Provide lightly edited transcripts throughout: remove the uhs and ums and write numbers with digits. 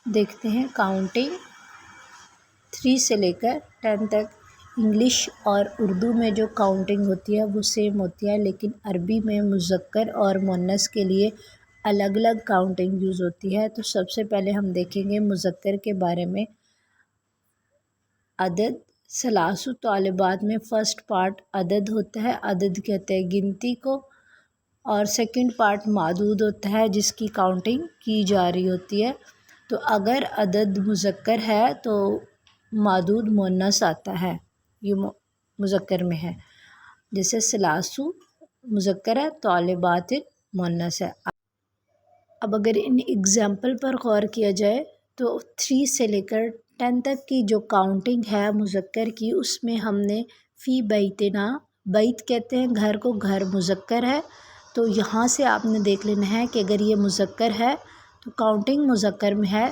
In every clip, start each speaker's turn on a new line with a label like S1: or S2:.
S1: دیکھتے ہیں کاؤنٹنگ 3 سے لے کر 10 تک۔ انگلش اور اردو میں جو کاؤنٹنگ ہوتی ہے وہ سیم ہوتی ہے، لیکن عربی میں مذکر اور مؤنث کے لیے الگ الگ کاؤنٹنگ یوز ہوتی ہے۔ تو سب سے پہلے ہم دیکھیں گے مذکر کے بارے میں۔ عدد ثلاث طالبات میں فرسٹ پارٹ عدد ہوتا ہے، عدد کہتے ہیں گنتی کو، اور سیکنڈ پارٹ معدود ہوتا ہے جس کی کاؤنٹنگ کی جا رہی ہوتی ہے۔ تو اگر عدد مذکر ہے تو معدود مؤنث آتا ہے، یہ مذکر میں ہے، جیسے ثلاث مذکر ہے، طالبات مؤنث ہے۔ اب اگر ان ایگزامپل پر غور کیا جائے تو 3 سے لے کر 10 تک کی جو کاؤنٹنگ ہے مذکر کی، اس میں ہم نے فی بیتنا، بیت کہتے ہیں گھر کو، گھر مذکر ہے، تو یہاں سے آپ نے دیکھ لینا ہے کہ اگر یہ مذکر ہے تو کاؤنٹنگ مذکر میں ہے،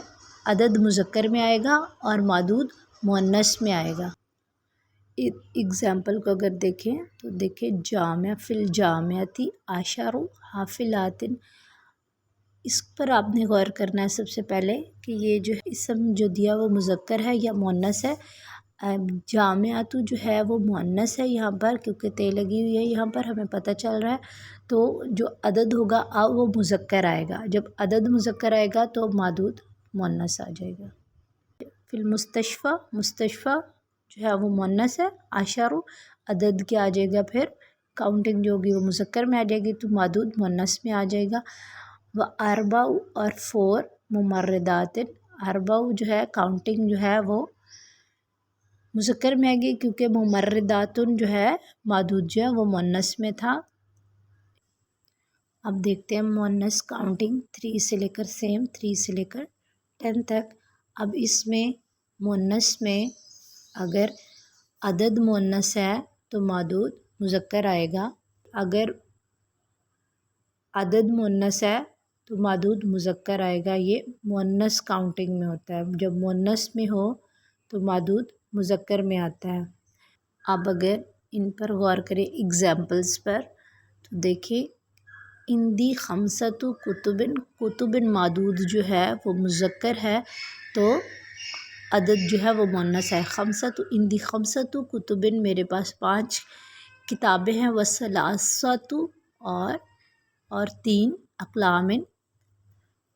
S1: عدد مذکر میں آئے گا اور معدود مؤنث میں آئے گا۔ ایگزامپل کو اگر دیکھیں تو دیکھیں جامع فی الجامعتی عشر حافلات، اس پر آپ نے غور کرنا ہے سب سے پہلے کہ یہ جو اسم جو دیا وہ مذکر ہے یا مؤنث ہے۔ جامعات جو ہے وہ مؤنث ہے یہاں پر، کیونکہ تے لگی ہوئی ہے یہاں پر ہمیں پتہ چل رہا ہے، تو جو عدد ہوگا وہ مذکر آئے گا، جب عدد مذکر آئے گا تو معدود مؤنث آ جائے گا۔ فی المستشفیٰ، مستشفیٰ جو ہے وہ مؤنث ہے، عشر عدد کیا آ جائے گا، پھر کاؤنٹنگ جو ہوگی وہ مذکر میں آ جائے گی تو معدود مؤنث میں آ جائے گا۔ و اربع اور 4 ممرضات، اربع جو ہے کاؤنٹنگ جو ہے وہ مذکر میں آئے گی، کیونکہ ممرضات جو ہے معدود جو ہے وہ مؤنث میں تھا۔ اب دیکھتے ہیں مؤنث کاؤنٹنگ 3 سے لے کر سیم 3 سے لے کر 10 تک۔ اب اس میں مؤنث میں اگر عدد مؤنث ہے تو معدود مذکر آئے گا، اگر عدد مؤنث ہے تو معدود مذکر آئے گا۔ یہ مؤنث کاؤنٹنگ میں ہوتا ہے، جب مؤنث میں ہو تو معدود مذکر میں آتا ہے۔ اب اگر ان پر غور کریں ایگزامپلس پر تو دیکھیں اندی خمسۃ کتب، کتب معدود جو ہے وہ مذکر ہے تو عدد جو ہے وہ مؤنث ہے۔ خمسۃ اندی خمسۃ کتب، میرے پاس 5 کتابیں ہیں، وثلاثۃ اور 3 اقلام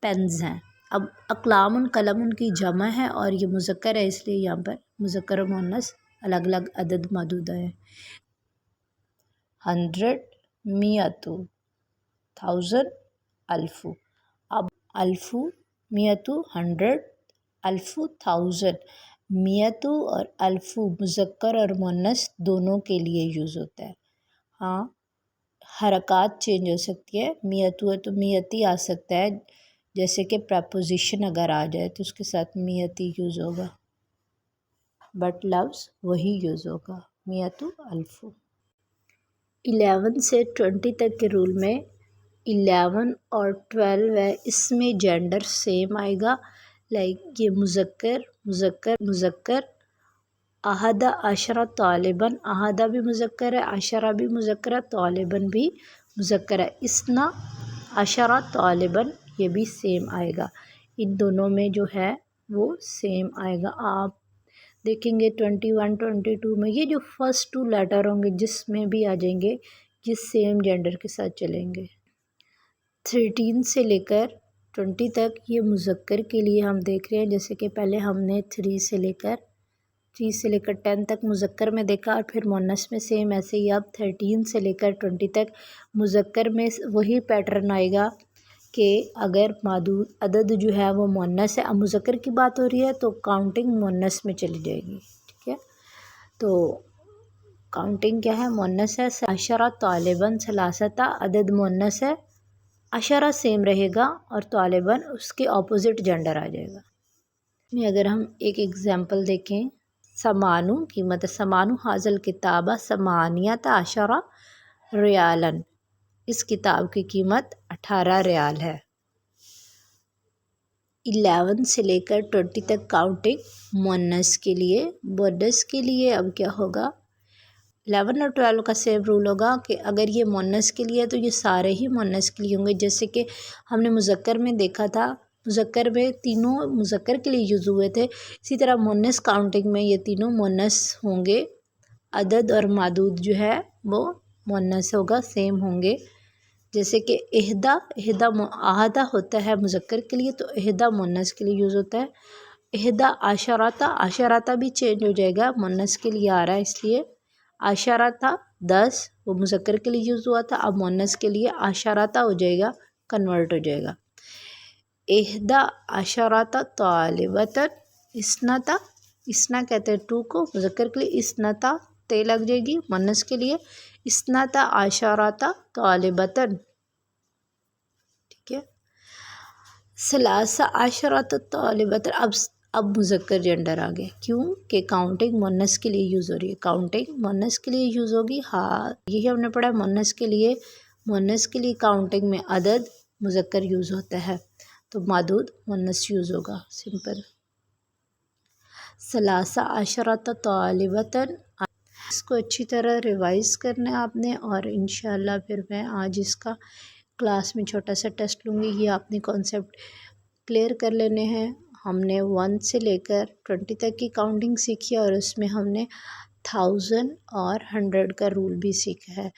S1: پینز ہیں۔ اب اقلام قلم کی جمع ہے اور یہ مذکر ہے، اس لیے یہاں پر مذکر و مؤنث الگ الگ عدد معدود آئے ہیں۔ 100 مئۃ، 1000 الف۔ اب الف مئۃ 100، الف 1000، مئۃ اور الف مذکر اور مؤنث دونوں کے لیے یوز ہوتا ہے۔ ہاں حرکات چینج ہو سکتی ہے، مئۃ ہے تو مئۃ ہی آ سکتا ہے، جیسے کہ پریپوزیشن اگر آ جائے تو اس کے ساتھ مئۃ ہی یوز ہوگا، بٹ لفظ وہی یوز ہوگا، مئۃ الف۔ 11 سے 20 تک کے رول میں 11 اور 12 ہے، اس میں جینڈر سیم آئے گا، لائک یہ مذکر مذکر مذکر، احد عشرہ طالباً، احدہ بھی مذکر ہے، عشرہ بھی مذکر ہے، طالباً بھی مذکر ہے، اثنا عشرہ طالباً یہ بھی سیم آئے گا، ان دونوں میں جو ہے وہ سیم آئے گا۔ آپ دیکھیں گے 21 22 میں یہ جو فرسٹ 2 لیٹر ہوں گے جس میں بھی آ جائیں گے یہ سیم جینڈر کے ساتھ چلیں گے۔ 13 سے لے کر 20 تک یہ مذکر کے لیے ہم دیکھ رہے ہیں، جیسے کہ پہلے ہم نے 3 سے لے کر 10 تک مذکر میں دیکھا اور پھر مؤنث میں سیم، ایسے ہی اب 13 سے لے کر 20 تک مذکر میں وہی پیٹرن آئے گا کہ اگر معدود عدد جو ہے وہ مؤنث ہے، اب مذکر کی بات ہو رہی ہے تو کاؤنٹنگ مؤنث میں چلی جائے گی، ٹھیک ہے، تو کاؤنٹنگ کیا ہے، مؤنث ہے، عشرہ طالباً ثلاثۃ عدد مؤنث ہے، عشرہ سیم رہے گا اور طالباً اس کے اپوزٹ جینڈر آ جائے گا۔ میں اگر ہم ایک ایگزامپل دیکھیں، سمانو قیمت سمانو حاضل کتابہ ثمانیۃ عشرہ ریالاً، اس کتاب کی قیمت 18 ریال ہے۔ 11 سے لے کر 20 تک کاؤنٹنگ مؤنث کے لیے، مؤنث کے لیے اب کیا ہوگا، 11 اور 12 کا سیم رول ہوگا کہ اگر یہ مؤنث کے لیے تو یہ سارے ہی مؤنث کے لیے ہوں گے، جیسے کہ ہم نے مذکر میں دیکھا تھا، مذکر میں تینوں مذکر کے لیے یوز ہوئے تھے، اسی طرح مونس کاؤنٹنگ میں یہ تینوں مونس ہوں گے. عدد اور معدود جو ہے وہ مونس ہوگا، سیم ہوں گے. جیسے کہ احدہ ہوتا ہے مذکر کے لیے، تو احدہ مونس کے لیے یوز ہوتا ہے. احدہ عشرہ بھی چینج ہو جائے گا، مونس کے لیے آ رہا ہے اس لیے. عشرہ 10 وہ مذکر کے لیے یوز ہوا تھا، اب مونس کے لیے عشرہ ہو جائے گا، کنورٹ ہو جائے گا. احدہ عشرہ طالبۃ اسنا کہتے ہیں 2 کو، مذکر کے لیے اسنتا تے لگ جائے گی، مونس کے لیے اسنتا عشرہ طالبۃ. ٹھیک ہے. ثلاثہ عشرہ طالبۃ، اب مذکر جنڈر آ گئے، کیوں کہ کاؤنٹنگ مونس کے لیے یوز ہو رہی ہے، کاؤنٹنگ مونس کے لیے یوز ہوگی. ہاں یہی ہم نے پڑھا مونس کے لیے کاؤنٹنگ میں عدد مذکر یوز ہوتا ہے، تو معدود مونس یوز ہوگا، سمپل. ثلاثہ عشرہ طالبۃ، اس کو اچھی طرح ریوائز کرنا ہے آپ نے، اور انشاءاللہ پھر میں آج اس کا کلاس میں چھوٹا سا ٹیسٹ لوں گی. یہ آپ نے کانسیپٹ کلیئر کر لینے ہیں. ہم نے 1 سے لے کر 20 تک کی کاؤنٹنگ سیکھی، اور اس میں ہم نے 1000 اور 100 کا رول بھی سیکھا ہے.